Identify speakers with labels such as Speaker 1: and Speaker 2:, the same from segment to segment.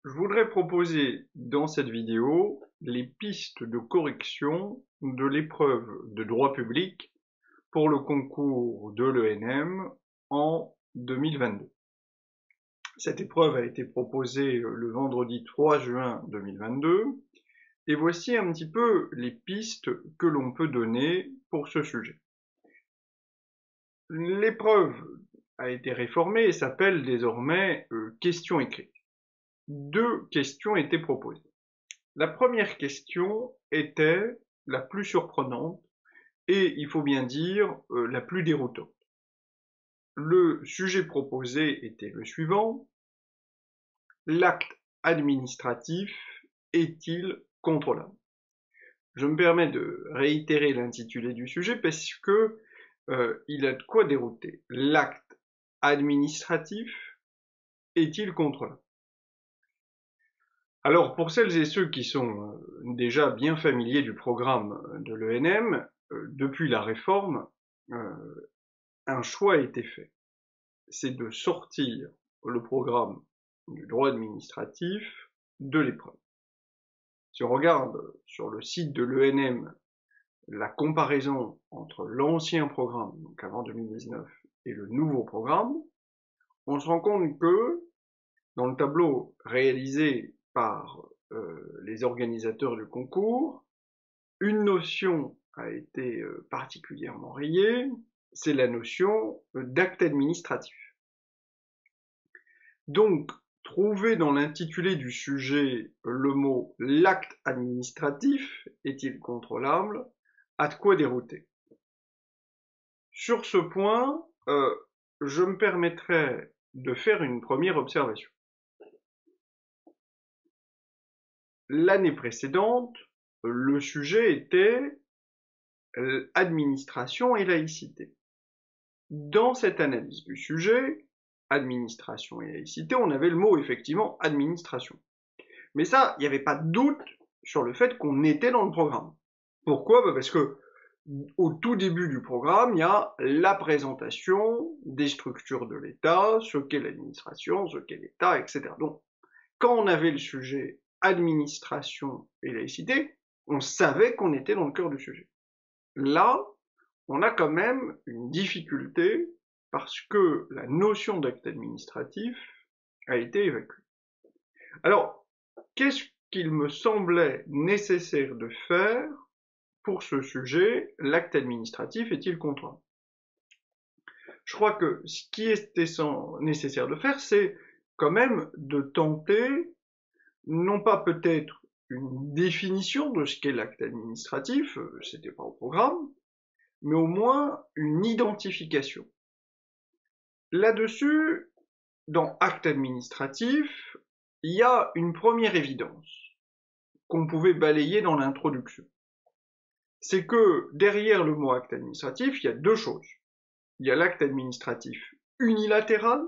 Speaker 1: Je voudrais proposer dans cette vidéo les pistes de correction de l'épreuve de droit public pour le concours de l'ENM en 2022. Cette épreuve a été proposée le vendredi 3 juin 2022 et voici un petit peu les pistes que l'on peut donner pour ce sujet. L'épreuve a été réformée et s'appelle désormais questions écrites. Deux questions étaient proposées. La première question était la plus surprenante et, il faut bien dire, la plus déroutante. Le sujet proposé était le suivant: l'acte administratif est-il contrôlable? Je me permets de réitérer l'intitulé du sujet parce que il a de quoi dérouter. L'acte administratif est-il contrôlable? Alors, pour celles et ceux qui sont déjà bien familiers du programme de l'ENM, depuis la réforme, un choix a été fait. C'est de sortir le programme du droit administratif de l'épreuve. Si on regarde sur le site de l'ENM la comparaison entre l'ancien programme, donc avant 2019, et le nouveau programme, on se rend compte que dans le tableau réalisé par les organisateurs du concours, une notion a été particulièrement rayée, c'est la notion d'acte administratif. Donc, trouver dans l'intitulé du sujet le mot « l'acte administratif est-il contrôlable » a de quoi dérouter. Sur ce point, je me permettrai de faire une première observation. L'année précédente, le sujet était administration et laïcité. Dans cette analyse du sujet, administration et laïcité, on avait le mot effectivement administration. Mais ça, il n'y avait pas de doute sur le fait qu'on était dans le programme. Pourquoi? Parce que au tout début du programme, il y a la présentation des structures de l'État, ce qu'est l'administration, ce qu'est l'État, etc. Donc, quand on avait le sujet administration et laïcité, on savait qu'on était dans le cœur du sujet. Là, on a quand même une difficulté parce que la notion d'acte administratif a été évacuée. Alors, qu'est-ce qu'il me semblait nécessaire de faire pour ce sujet? L'acte administratif est-il contrôlable? Je crois que ce qui était nécessaire de faire, c'est quand même de tenter, non pas peut-être une définition de ce qu'est l'acte administratif, c'était pas au programme, mais au moins une identification. Là-dessus, dans acte administratif, il y a une première évidence qu'on pouvait balayer dans l'introduction. C'est que derrière le mot acte administratif, il y a deux choses. Il y a l'acte administratif unilatéral,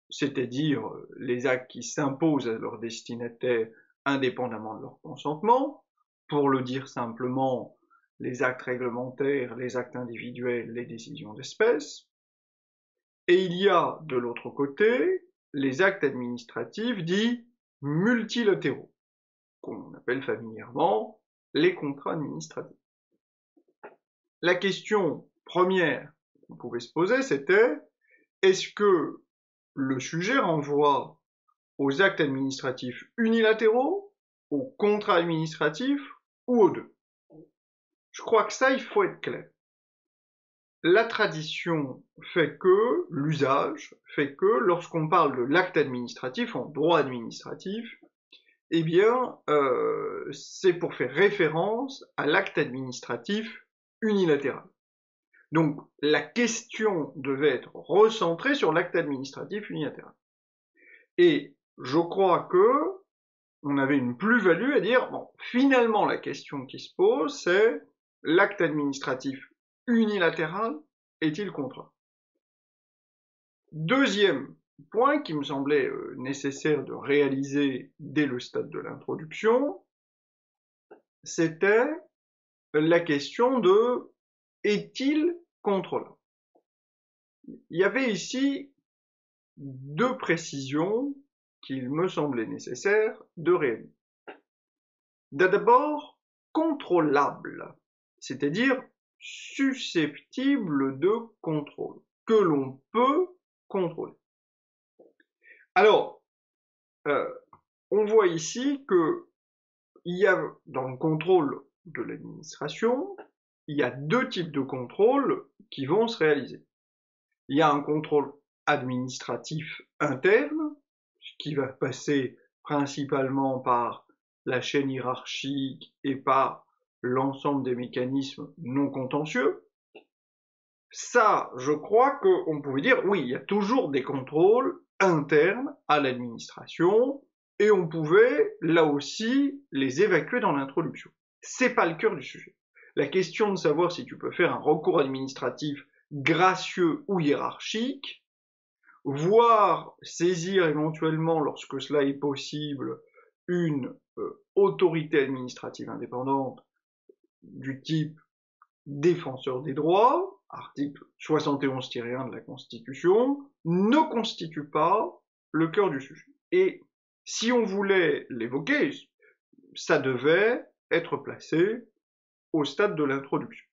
Speaker 1: c'est-à-dire les actes qui s'imposent à leur destinataire indépendamment de leur consentement. Pour le dire simplement, les actes réglementaires, les actes individuels, les décisions d'espèce. Et il y a, de l'autre côté, les actes administratifs dits multilatéraux, qu'on appelle familièrement les contrats administratifs. La question première qu'on pouvait se poser, c'était: est-ce que le sujet renvoie aux actes administratifs unilatéraux, aux contrats administratifs ou aux deux? Je crois que ça, il faut être clair. La tradition fait que, l'usage fait que, lorsqu'on parle de l'acte administratif en droit administratif, eh bien, c'est pour faire référence à l'acte administratif unilatéral. Donc, la question devait être recentrée sur l'acte administratif unilatéral. Et je crois que on avait une plus-value à dire, bon, finalement, la question qui se pose, c'est l'acte administratif unilatéral est-il contraint? Deuxième point qui me semblait nécessaire de réaliser dès le stade de l'introduction, c'était la question de est-il contrôlable? Il y avait ici deux précisions qu'il me semblait nécessaire de réaliser. D'abord, contrôlable, c'est-à-dire susceptible de contrôle, que l'on peut contrôler. Alors, on voit ici que il y a, dans le contrôle de l'administration, il y a deux types de contrôles qui vont se réaliser. Il y a un contrôle administratif interne, qui va passer principalement par la chaîne hiérarchique et par l'ensemble des mécanismes non contentieux. Ça, je crois qu'on pouvait dire, oui, il y a toujours des contrôles internes à l'administration, et on pouvait, là aussi, les évacuer dans l'introduction. C'est pas le cœur du sujet. La question de savoir si tu peux faire un recours administratif gracieux ou hiérarchique, voire saisir éventuellement, lorsque cela est possible, une autorité administrative indépendante du type défenseur des droits, article 71-1 de la Constitution, ne constitue pas le cœur du sujet. Et si on voulait l'évoquer, ça devait être placé au stade de l'introduction.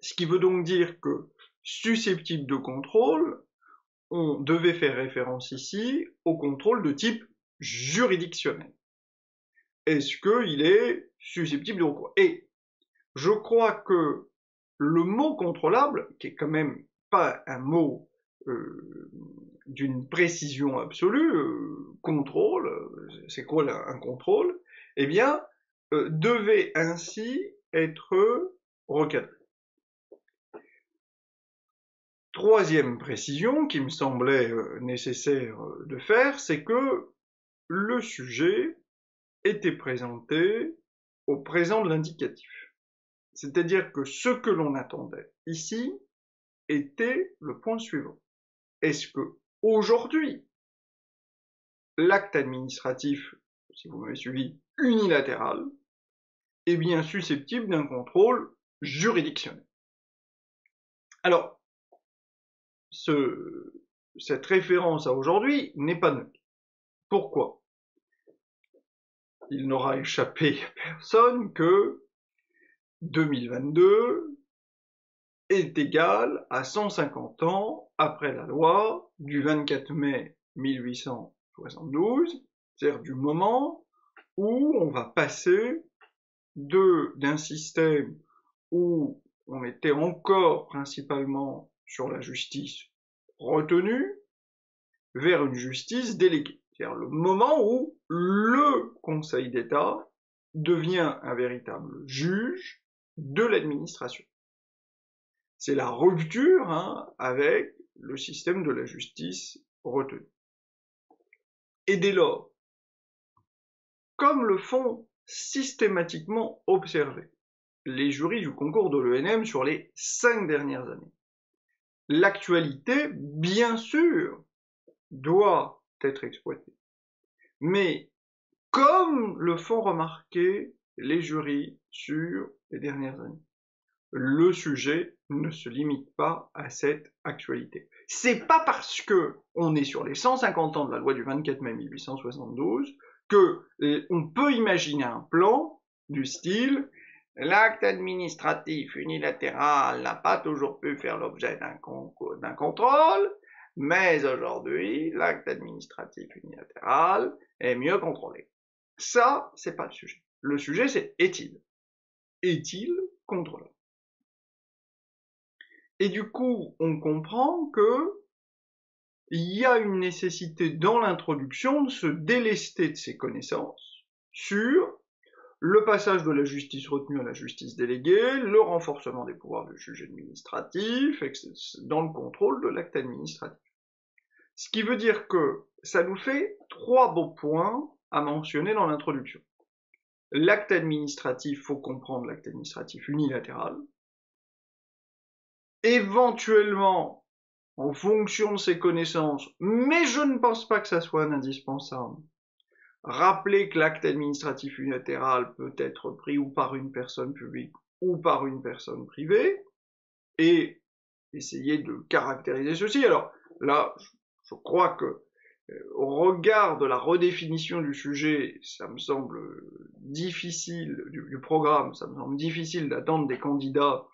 Speaker 1: Ce qui veut donc dire que, susceptible de contrôle, on devait faire référence ici au contrôle de type juridictionnel. Est-ce qu'il est susceptible de recours? Et je crois que le mot contrôlable, qui est quand même pas un mot d'une précision absolue, contrôle, c'est quoi un contrôle? Eh bien, devait ainsi être recadré. Troisième précision qui me semblait nécessaire de faire, c'est que le sujet était présenté au présent de l'indicatif. C'est-à-dire que ce que l'on attendait ici était le point suivant. Est-ce que, aujourd'hui, l'acte administratif, si vous m'avez suivi, unilatéral, est bien susceptible d'un contrôle juridictionnel? Alors, cette référence à aujourd'hui n'est pas neutre. Pourquoi? Il n'aura échappé à personne que 2022 est égal à 150 ans après la loi du 24 mai 1872, c'est-à-dire du moment où on va passer d'un système où on était encore principalement sur la justice retenue vers une justice déléguée. C'est-à-dire le moment où le Conseil d'État devient un véritable juge de l'administration. C'est la rupture avec le système de la justice retenu. Et dès lors, comme le font systématiquement observer les jurys du concours de l'ENM sur les 5 dernières années, l'actualité, bien sûr, doit être exploitée. Mais comme le font remarquer les jurys sur les dernières années, le sujet ne se limite pas à cette actualité. C'est pas parce que on est sur les 150 ans de la loi du 24 mai 1872 que on peut imaginer un plan du style l'acte administratif unilatéral n'a pas toujours pu faire l'objet d'un contrôle, mais aujourd'hui, l'acte administratif unilatéral est mieux contrôlé. Ça, c'est pas le sujet. Le sujet, c'est est-il? Est-il contrôlable? Et du coup, on comprend que il y a une nécessité dans l'introduction de se délester de ses connaissances sur le passage de la justice retenue à la justice déléguée, le renforcement des pouvoirs du juge administratif, dans le contrôle de l'acte administratif. Ce qui veut dire que ça nous fait 3 beaux points à mentionner dans l'introduction. L'acte administratif, faut comprendre l'acte administratif unilatéral. Éventuellement, en fonction de ses connaissances, mais je ne pense pas que ça soit un indispensable, rappeler que l'acte administratif unilatéral peut être pris ou par une personne publique ou par une personne privée, et essayer de caractériser ceci. Alors là, je crois que au regard de la redéfinition du sujet, ça me semble difficile, du programme, ça me semble difficile d'attendre des candidats.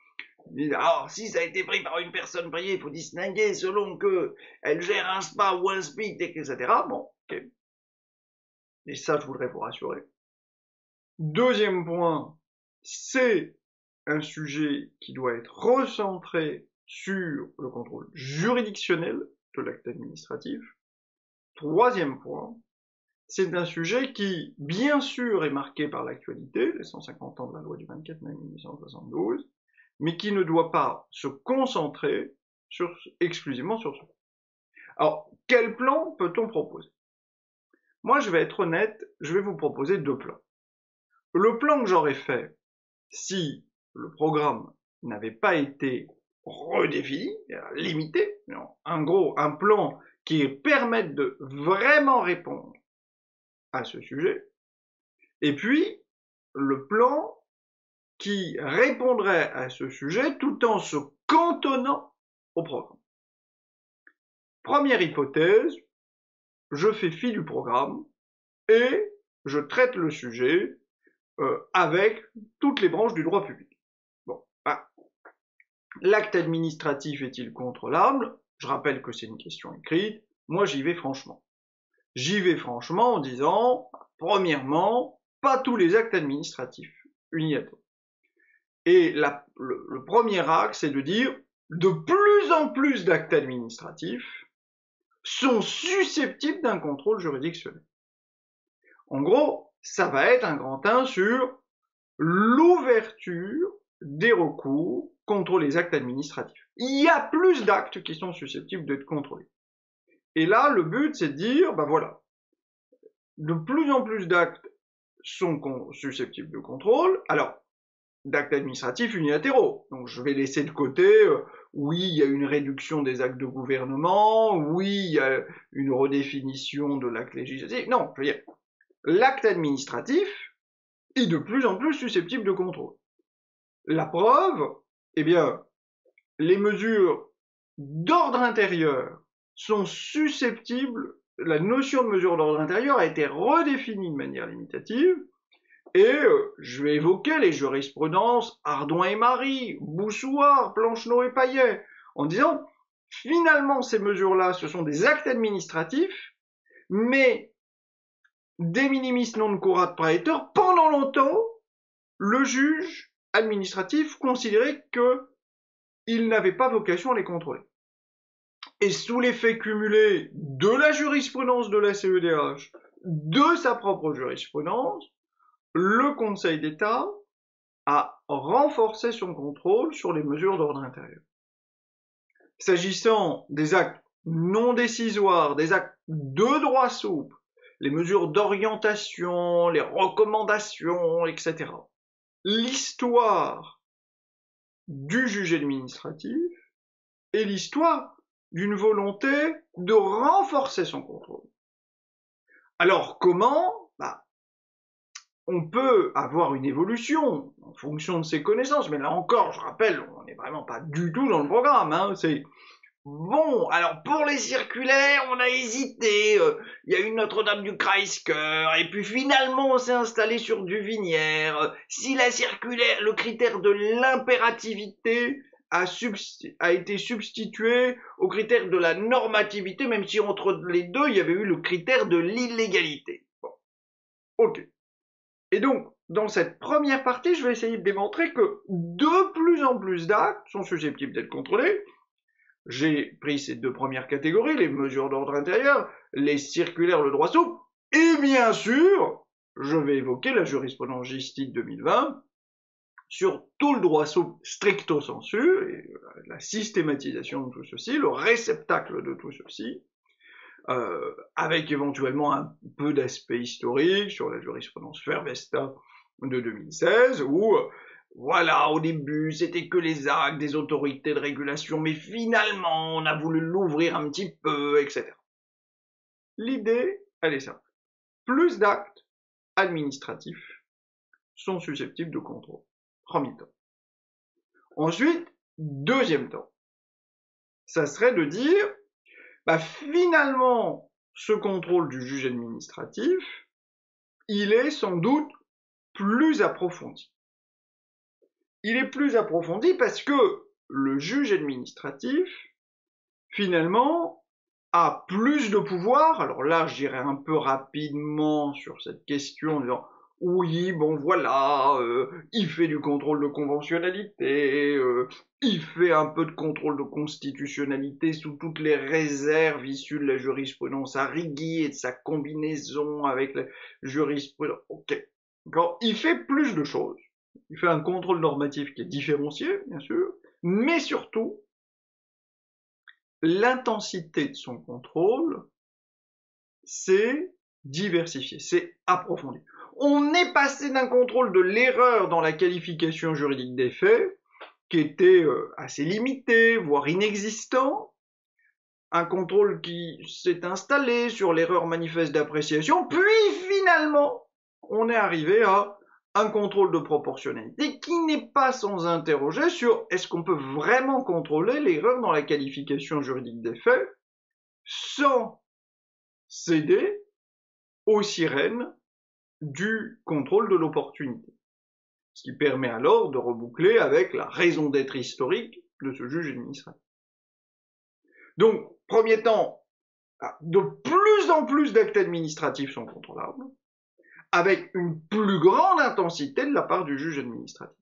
Speaker 1: Alors, si ça a été pris par une personne priée, il faut distinguer selon que elle gère un spa ou un SPIC, etc. Bon, ok. Et ça, je voudrais vous rassurer. Deuxième point, c'est un sujet qui doit être recentré sur le contrôle juridictionnel de l'acte administratif. Troisième point, c'est un sujet qui, bien sûr, est marqué par l'actualité, les 150 ans de la loi du 24 mai 1872, mais qui ne doit pas se concentrer exclusivement sur ce. Alors, quel plan peut-on proposer? Moi, je vais être honnête, je vais vous proposer deux plans. Le plan que j'aurais fait si le programme n'avait pas été redéfini, limité, en gros, un plan qui permette de vraiment répondre à ce sujet, et puis le plan qui répondrait à ce sujet tout en se cantonnant au programme. Première hypothèse, je fais fi du programme et je traite le sujet avec toutes les branches du droit public. Bon, l'acte administratif est-il contrôlable? Je rappelle que c'est une question écrite. Moi, j'y vais franchement. J'y vais franchement en disant, premièrement, pas tous les actes administratifs unilatéraux. Et le premier axe, c'est de dire, de plus en plus d'actes administratifs sont susceptibles d'un contrôle juridictionnel. En gros, ça va être un grand 1 sur l'ouverture des recours contre les actes administratifs. Il y a plus d'actes qui sont susceptibles d'être contrôlés. Et là, le but, c'est de dire, ben voilà, de plus en plus d'actes sont susceptibles de contrôle. Alors, d'actes administratifs unilatéraux. Donc je vais laisser de côté, oui, il y a une réduction des actes de gouvernement, oui, il y a une redéfinition de l'acte législatif. Non, je veux dire, l'acte administratif est de plus en plus susceptible de contrôle. La preuve, eh bien, les mesures d'ordre intérieur sont susceptibles, la notion de mesure d'ordre intérieur a été redéfinie de manière limitative, et je vais évoquer les jurisprudences Ardouin et Marie, Boussouard, Plancheneau et Paillet, en disant, finalement, ces mesures-là, ce sont des actes administratifs, mais de minimis non curat praeter, pendant longtemps, le juge administratif considérait qu'il n'avait pas vocation à les contrôler. Et sous l'effet cumulé de la jurisprudence de la CEDH, de sa propre jurisprudence, le Conseil d'État a renforcé son contrôle sur les mesures d'ordre intérieur. S'agissant des actes non décisoires, des actes de droit souple, les mesures d'orientation, les recommandations, etc., l'histoire du juge administratif est l'histoire d'une volonté de renforcer son contrôle. Alors comment? On peut avoir une évolution en fonction de ses connaissances, mais là encore, je rappelle, on n'est vraiment pas du tout dans le programme, hein, c'est bon, alors pour les circulaires, on a hésité, il y a eu Notre-Dame du Kreischer, et puis finalement on s'est installé sur Duvinière. Si la circulaire, le critère de l'impérativité a été substitué au critère de la normativité, même si entre les deux, il y avait eu le critère de l'illégalité. Bon, ok. Et donc, dans cette première partie, je vais essayer de démontrer que de plus en plus d'actes sont susceptibles d'être contrôlés. J'ai pris ces deux premières catégories, les mesures d'ordre intérieur, les circulaires, le droit souple, et bien sûr, je vais évoquer la jurisprudence Gisti 2020 sur tout le droit souple stricto sensu, et la systématisation de tout ceci, le réceptacle de tout ceci, avec éventuellement un peu d'aspect historique sur la jurisprudence Fervesta de 2016, où voilà, au début, c'était que les actes des autorités de régulation, mais finalement, on a voulu l'ouvrir un petit peu, etc. L'idée, elle est simple. Plus d'actes administratifs sont susceptibles de contrôle. Premier temps. Ensuite, deuxième temps. Ça serait de dire, finalement, ce contrôle du juge administratif, il est sans doute plus approfondi. Il est plus approfondi parce que le juge administratif, finalement, a plus de pouvoir. Alors là, je dirais un peu rapidement sur cette question, en disant oui, bon voilà, il fait du contrôle de conventionnalité, il fait un peu de contrôle de constitutionnalité sous toutes les réserves issues de la jurisprudence Arrighi et de sa combinaison avec la jurisprudence. Ok, d'accord, il fait plus de choses. Il fait un contrôle normatif qui est différencié, bien sûr, mais surtout, l'intensité de son contrôle, c'est diversifié, c'est approfondi. On est passé d'un contrôle de l'erreur dans la qualification juridique des faits, qui était assez limité, voire inexistant, un contrôle qui s'est installé sur l'erreur manifeste d'appréciation, puis finalement, on est arrivé à un contrôle de proportionnalité qui n'est pas sans interroger sur est-ce qu'on peut vraiment contrôler l'erreur dans la qualification juridique des faits sans céder aux sirènes du contrôle de l'opportunité. Ce qui permet alors de reboucler avec la raison d'être historique de ce juge administratif. Donc, premier temps, de plus en plus d'actes administratifs sont contrôlables, avec une plus grande intensité de la part du juge administratif.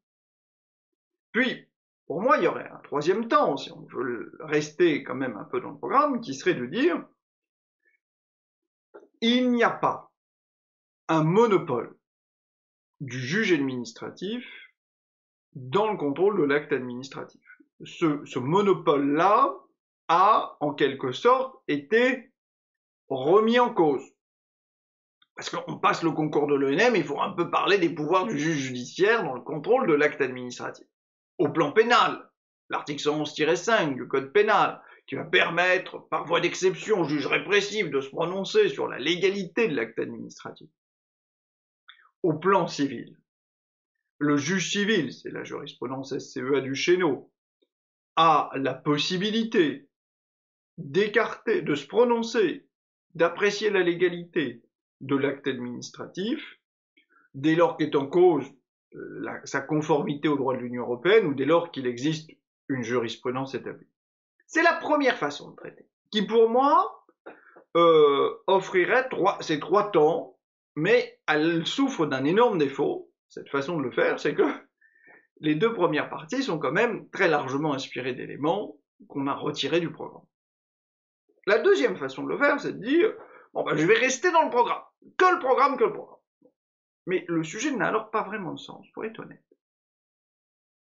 Speaker 1: Puis, pour moi, il y aurait un troisième temps, si on veut rester quand même un peu dans le programme, qui serait de dire il n'y a pas un monopole du juge administratif dans le contrôle de l'acte administratif. Ce monopole-là a, en quelque sorte, été remis en cause. Parce qu'on passe le concours de l'ENM, il faut un peu parler des pouvoirs du juge judiciaire dans le contrôle de l'acte administratif. Au plan pénal, l'article 111-5 du Code pénal, qui va permettre, par voie d'exception, au juge répressif de se prononcer sur la légalité de l'acte administratif. Au plan civil, le juge civil, c'est la jurisprudence SCEA du Chéneau, a la possibilité d'écarter, de se prononcer, d'apprécier la légalité de l'acte administratif, dès lors qu'est en cause sa conformité au droit de l'Union européenne ou dès lors qu'il existe une jurisprudence établie. C'est la première façon de traiter, qui pour moi offrirait ces trois temps, mais elle souffre d'un énorme défaut, cette façon de le faire, c'est que les deux premières parties sont quand même très largement inspirées d'éléments qu'on a retirés du programme. La deuxième façon de le faire, c'est de dire, bon ben je vais rester dans le programme, que le programme, que le programme. Mais le sujet n'a alors pas vraiment de sens, pour être honnête.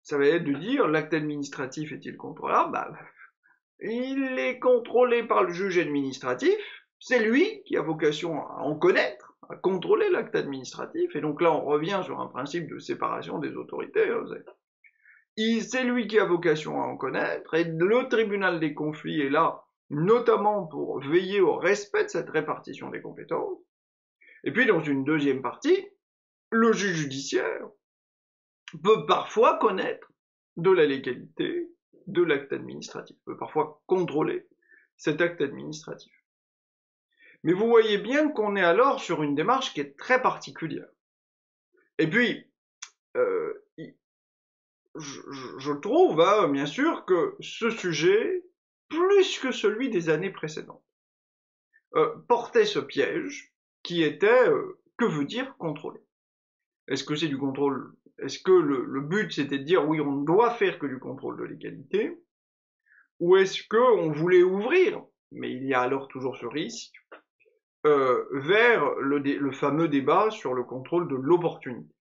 Speaker 1: Ça va être de dire, l'acte administratif est-il contrôlable? Il est contrôlé par le juge administratif, c'est lui qui a vocation à en connaître, à contrôler l'acte administratif, et donc là on revient sur un principe de séparation des autorités. C'est lui qui a vocation à en connaître, et le tribunal des conflits est là, notamment pour veiller au respect de cette répartition des compétences. Et puis dans une deuxième partie, le juge judiciaire peut parfois connaître de la légalité de l'acte administratif, peut parfois contrôler cet acte administratif. Mais vous voyez bien qu'on est alors sur une démarche qui est très particulière. Et puis, je trouve, bien sûr, que ce sujet, plus que celui des années précédentes, portait ce piège qui était que veut dire contrôler? Est-ce que c'est du contrôle? Est-ce que le but c'était de dire oui, on ne doit faire que du contrôle de légalité? Ou est-ce qu'on voulait ouvrir, mais il y a alors toujours ce risque, vers le fameux débat sur le contrôle de l'opportunité?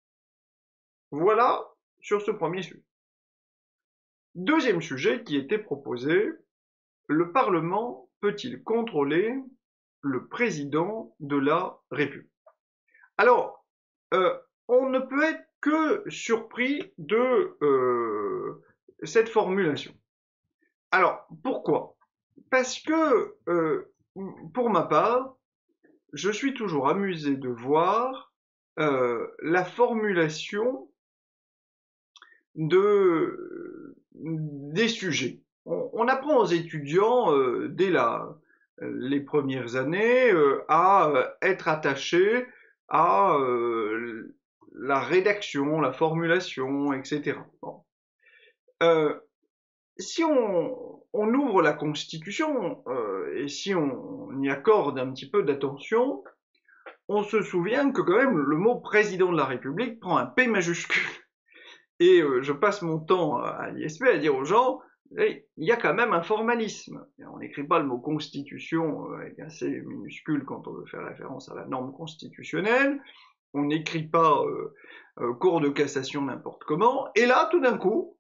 Speaker 1: Voilà sur ce premier sujet. Deuxième sujet qui était proposé, le Parlement peut-il contrôler le président de la République? Alors, on ne peut être que surpris de cette formulation. Alors, pourquoi? Parce que, pour ma part, je suis toujours amusé de voir la formulation des sujets. On apprend aux étudiants dès les premières années à être attaché à la rédaction, la formulation, etc. Bon. Si on ouvre la Constitution et si on y accorde un petit peu d'attention, on se souvient que quand même le mot président de la République prend un P majuscule. Et je passe mon temps à l'ISP à dire aux gens, hey, il y a quand même un formalisme. On n'écrit pas le mot constitution avec un C minuscule quand on veut faire référence à la norme constitutionnelle. On n'écrit pas cour de cassation n'importe comment. Et là, tout d'un coup,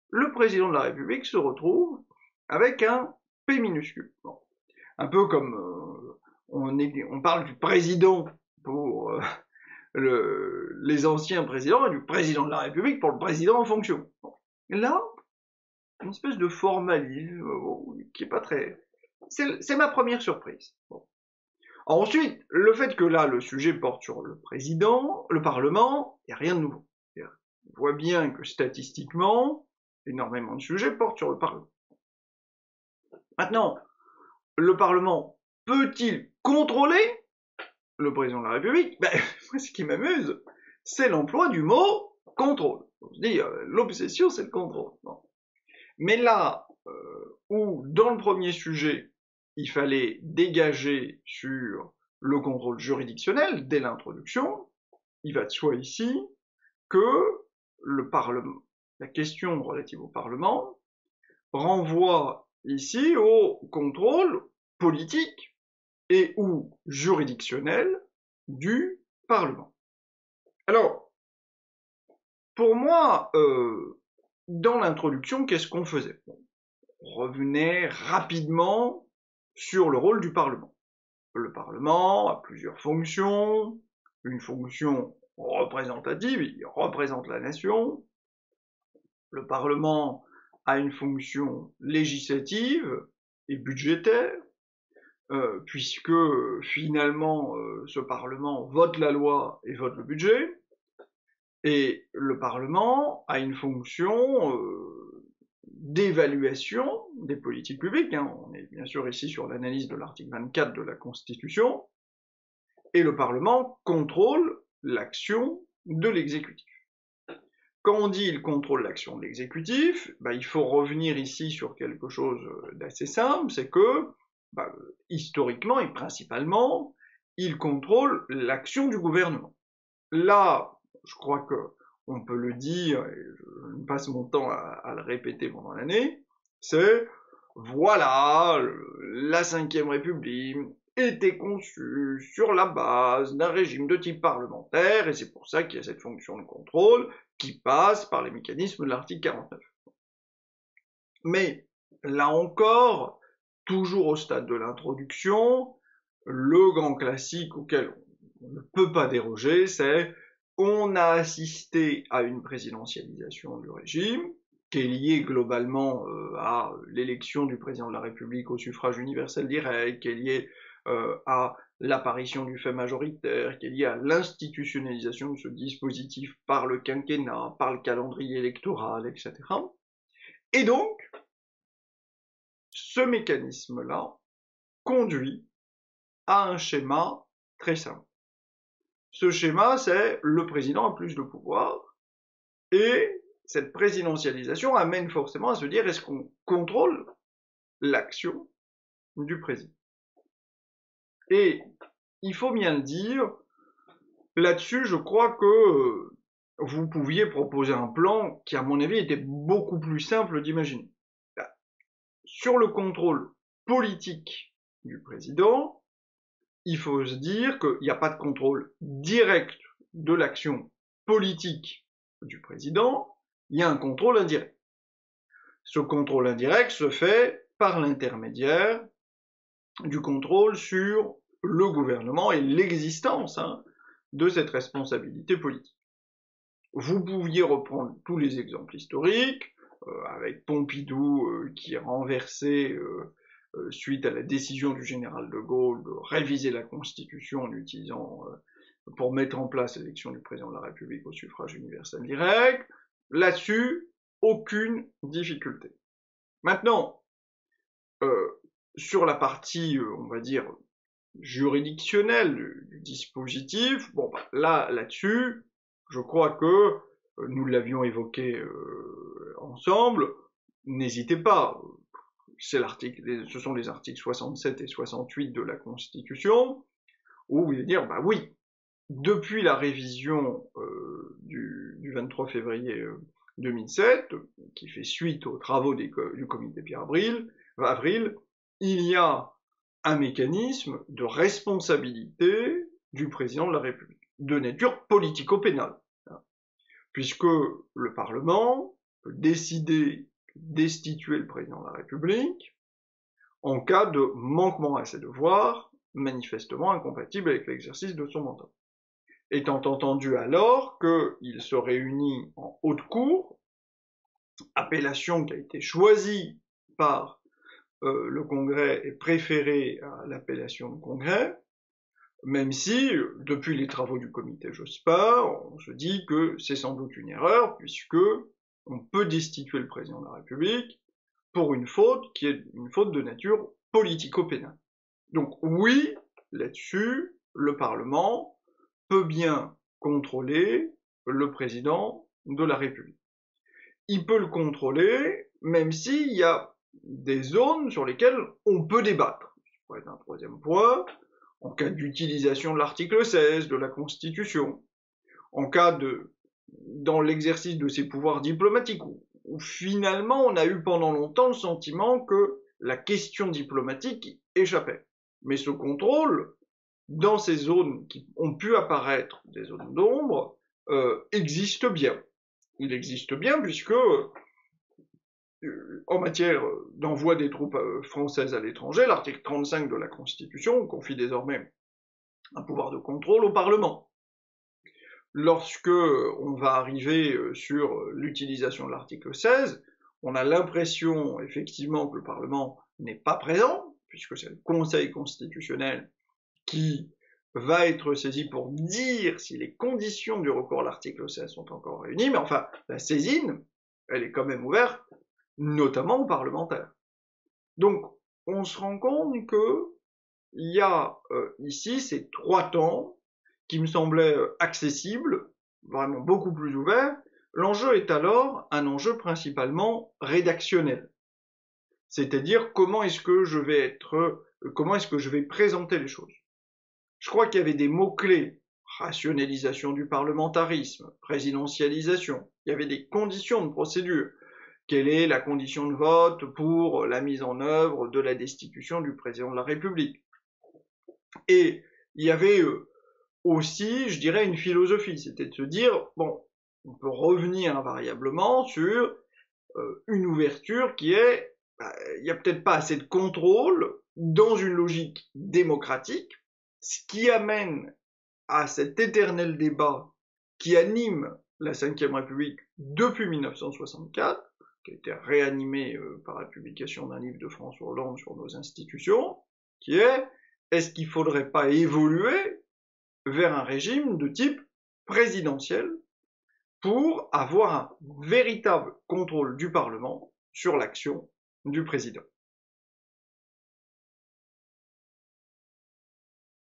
Speaker 1: le président de la République se retrouve avec un P minuscule. Bon. Un peu comme on parle du président pour les anciens présidents et du président de la République pour le président en fonction. Bon. Là, une espèce de formalisme qui est pas très... C'est ma première surprise. Bon. Ensuite, le fait que là, le sujet porte sur le président, le Parlement, il n'y a rien de nouveau. On voit bien que statistiquement, énormément de sujets portent sur le Parlement. Maintenant, le Parlement peut-il contrôler le président de la République? Ben, moi, ce qui m'amuse, c'est l'emploi du mot contrôle. On se dit, l'obsession, c'est le contrôle. Bon. Mais là où, dans le premier sujet, il fallait dégager sur le contrôle juridictionnel dès l'introduction, il va de soi ici que le Parlement, la question relative au Parlement, renvoie ici au contrôle politique et ou juridictionnel du Parlement. Alors, pour moi, dans l'introduction, qu'est-ce qu'on faisait? On revenait rapidement sur le rôle du Parlement. Le Parlement a plusieurs fonctions, une fonction représentative, il représente la nation. Le Parlement a une fonction législative et budgétaire, puisque finalement ce Parlement vote la loi et vote le budget, et le Parlement a une fonction d'évaluation des politiques publiques, hein. On est bien sûr ici sur l'analyse de l'article 24 de la Constitution, et le Parlement contrôle l'action de l'exécutif. Quand on dit il contrôle l'action de l'exécutif, il faut revenir ici sur quelque chose d'assez simple, c'est que, historiquement et principalement, il contrôle l'action du gouvernement. Là, je crois que on peut le dire, et je passe mon temps à le répéter pendant l'année, c'est voilà, la Ve République était conçue sur la base d'un régime de type parlementaire, et c'est pour ça qu'il y a cette fonction de contrôle qui passe par les mécanismes de l'article 49. Mais, là encore, toujours au stade de l'introduction, le grand classique auquel on ne peut pas déroger, c'est on a assisté à une présidentialisation du régime, qui est liée globalement à l'élection du président de la République au suffrage universel direct, qui est liée à l'apparition du fait majoritaire, qui est liée à l'institutionnalisation de ce dispositif par le quinquennat, par le calendrier électoral, etc. Et donc, ce mécanisme-là conduit à un schéma très simple. Ce schéma, c'est le président a plus de pouvoir, et cette présidentialisation amène forcément à se dire est-ce qu'on contrôle l'action du président? Et il faut bien le dire, là-dessus, je crois que vous pouviez proposer un plan qui, à mon avis, était beaucoup plus simple d'imaginer. Sur le contrôle politique du président, il faut se dire qu'il n'y a pas de contrôle direct de l'action politique du président, il y a un contrôle indirect. Ce contrôle indirect se fait par l'intermédiaire du contrôle sur le gouvernement et l'existence de cette responsabilité politique. Vous pouviez reprendre tous les exemples historiques, avec Pompidou qui est renversé suite à la décision du général de Gaulle de réviser la Constitution en utilisant, pour mettre en place l'élection du président de la République au suffrage universel direct. Là-dessus, aucune difficulté. Maintenant, sur la partie, on va dire, juridictionnelle du dispositif, bon, bah, là-dessus, je crois que nous l'avions évoqué ensemble, n'hésitez pas, ce sont les articles 67 et 68 de la Constitution, où vous allez dire, bah oui, depuis la révision du 23 février 2007, qui fait suite aux travaux du comité Pierre-Avril, il y a un mécanisme de responsabilité du président de la République, de nature politico-pénale, puisque le Parlement peut décider de destituer le président de la République en cas de manquement à ses devoirs, manifestement incompatible avec l'exercice de son mandat. Étant entendu alors qu'il se réunit en haute cour, appellation qui a été choisie par le Congrès et préférée à l'appellation de Congrès, même si, depuis les travaux du comité Jospin, on se dit que c'est sans doute une erreur, puisque on peut destituer le président de la République pour une faute qui est une faute de nature politico-pénale. Donc oui, là-dessus, le Parlement peut bien contrôler le président de la République. Il peut le contrôler, même s'il y a des zones sur lesquelles on peut débattre. Ça pourrait être un troisième point, en cas d'utilisation de l'article 16 de la Constitution, en cas dans l'exercice de ses pouvoirs diplomatiques, où finalement on a eu pendant longtemps le sentiment que la question diplomatique échappait. Mais ce contrôle, dans ces zones qui ont pu apparaître des zones d'ombre, existe bien. Il existe bien puisque, en matière d'envoi des troupes françaises à l'étranger, l'article 35 de la Constitution confie désormais un pouvoir de contrôle au Parlement. Lorsque on va arriver sur l'utilisation de l'article 16, on a l'impression effectivement que le Parlement n'est pas présent, puisque c'est le Conseil constitutionnel qui va être saisi pour dire si les conditions du recours à l'article 16 sont encore réunies, mais enfin, la saisine, elle est quand même ouverte, notamment aux parlementaires. Donc, on se rend compte que il y a ici ces trois temps qui me semblaient accessibles, vraiment beaucoup plus ouverts. L'enjeu est alors un enjeu principalement rédactionnel. C'est-à-dire comment est-ce que je vais présenter les choses. Je crois qu'il y avait des mots-clés, rationalisation du parlementarisme, présidentialisation, il y avait des conditions de procédure. Quelle est la condition de vote pour la mise en œuvre de la destitution du président de la République? Et il y avait aussi, je dirais, une philosophie, c'était de se dire, bon, on peut revenir invariablement sur une ouverture qui est, il n'y a peut-être pas assez de contrôle dans une logique démocratique, ce qui amène à cet éternel débat qui anime la Ve République depuis 1964, qui a été réanimé par la publication d'un livre de François Hollande sur nos institutions, qui est, est-ce qu'il ne faudrait pas évoluer vers un régime de type présidentiel pour avoir un véritable contrôle du Parlement sur l'action du président?